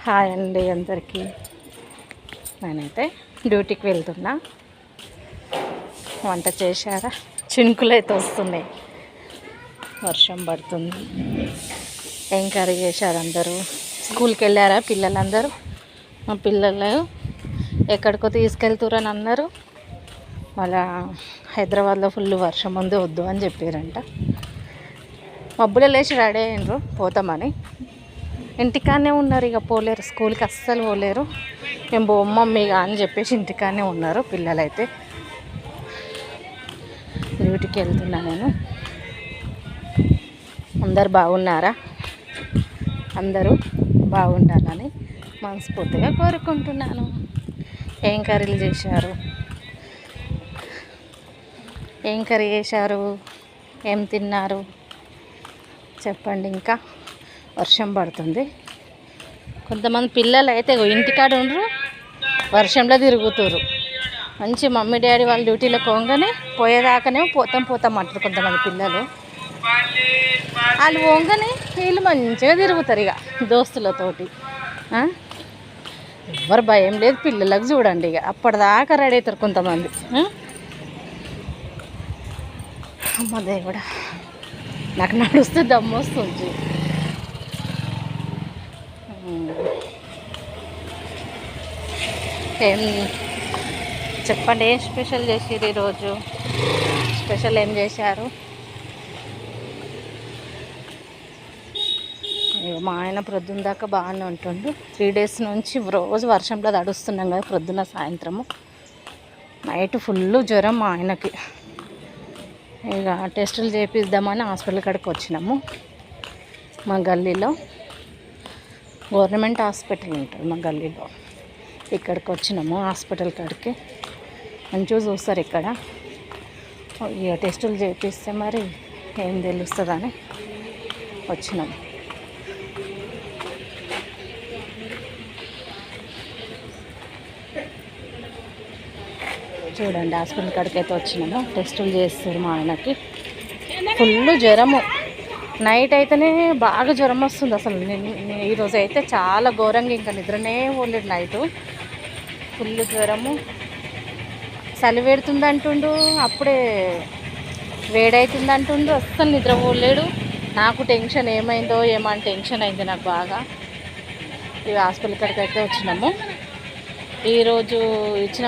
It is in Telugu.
హాయ్ అండి అందరికీ. నేనైతే డ్యూటీకి వెళ్తున్నా. వంట చేశారా? చినుకులు అయితే వస్తున్నాయి, వర్షం పడుతుంది. ఏం కర్రీ చేశారు? అందరూ స్కూల్కి వెళ్ళారా పిల్లలందరూ? మా పిల్లలు ఎక్కడికో తీసుకెళ్తురని అన్నారు. మళ్ళా హైదరాబాద్లో ఫుల్ వర్షం ఉంది, వద్దు అని చెప్పారంట. మబ్బులో లేచి రెడీ అయినరు పోతామని. ఇంటికానే ఉన్నారు, ఇక పోలేరు, స్కూల్కి అస్సలు పోలేరు. మేము బొమ్మమ్మ ఇక అని చెప్పేసి ఇంటికానే ఉన్నారు పిల్లలైతే. డ్యూటీకి వెళ్తున్నా నేను. అందరు బాగున్నారా? అందరూ బాగుండాలని మనస్ఫూర్తిగా కోరుకుంటున్నాను. ఏం కర్రీలు చేశారు? ఏం కర్రీ చేశారు? ఏం తిన్నారు చెప్పండి. ఇంకా వర్షం పడుతుంది. కొంతమంది పిల్లలు అయితే ఇంటికాడ ఉండరు, వర్షంలో తిరుగుతారు. మంచి మమ్మీ డాడీ వాళ్ళు డ్యూటీలో పోగానే పోయేదాకానే పోతాం అంటారు కొంతమంది పిల్లలు. వాళ్ళు పోగానే వీళ్ళు మంచిగా తిరుగుతారు ఇక దోస్తులతోటి. ఎవరు భయం లేదు పిల్లలకు. చూడండి ఇక అప్పటిదాకా రెడీ అవుతారు కొంతమంది. అమ్మదే కూడా నాకు నడుస్తే దమ్ము వస్తుంది. ఏం చెప్పండి, ఏం స్పెషల్ చేసిర్రు ఈరోజు? స్పెషల్ ఏం చేశారు? మా ఆయన ప్రొద్దున దాకా బాగానే ఉంటుండు. 3 days నుంచి రోజు వర్షంలో తడుస్తున్నాం కదా, ప్రొద్దున సాయంత్రము. నైట్ ఫుల్ జ్వరం మా ఆయనకి. ఇక టెస్టులు చేపిద్దామని హాస్పిటల్ కాడికి వచ్చినాము. మా గల్లీలో గవర్నమెంట్ హాస్పిటల్ ఉంటుంది మా గల్లీలో. ఇక్కడికి వచ్చినాము హాస్పిటల్ కాడికి. మంచిగా చూస్తారు ఇక్కడ. ఇక టెస్టులు చేపిస్తే మరి ఏం తెలుస్తుందని వచ్చినాము. చూడండి హాస్పిటల్ కాడికి అయితే వచ్చినాము. టెస్టులు చేస్తారు మా ఆయనకి. ఫుల్ జ్వరము. నైట్ అయితేనే బాగా జ్వరం వస్తుంది అసలు. ఈరోజు అయితే చాలా ఘోరంగా, ఇంకా నిద్రనే పోలేదు నైటు. ఫుల్ జ్వరము. చలి పెడుతుంది అంటుండు, అప్పుడే వేడవుతుంది అంటుండు. అస్సలు నిద్రపోలేడు. నాకు టెన్షన్ ఏమైందో ఏమని టెన్షన్ అయింది నాకు బాగా. ఇవి హాస్పిటల్ కాడికి అయితే వచ్చినాము. ఈరోజు ఇచ్చిన